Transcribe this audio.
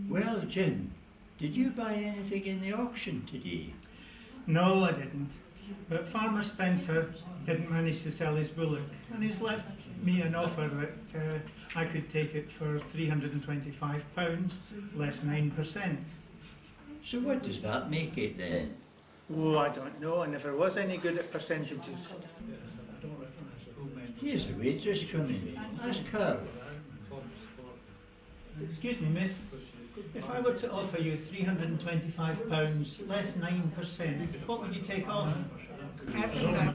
Well, Jim, did you buy anything in the auction today? No, I didn't. But Farmer Spencer didn't manage to sell his bullock, and he's left me an offer that I could take it for £325, less 9%. So what does that make it then? Oh, I don't know. I never was any good at percentages. Here's the waitress coming. Ask her. Excuse me, miss. If I were to offer you £325, less 9%, what would you take off? I prefer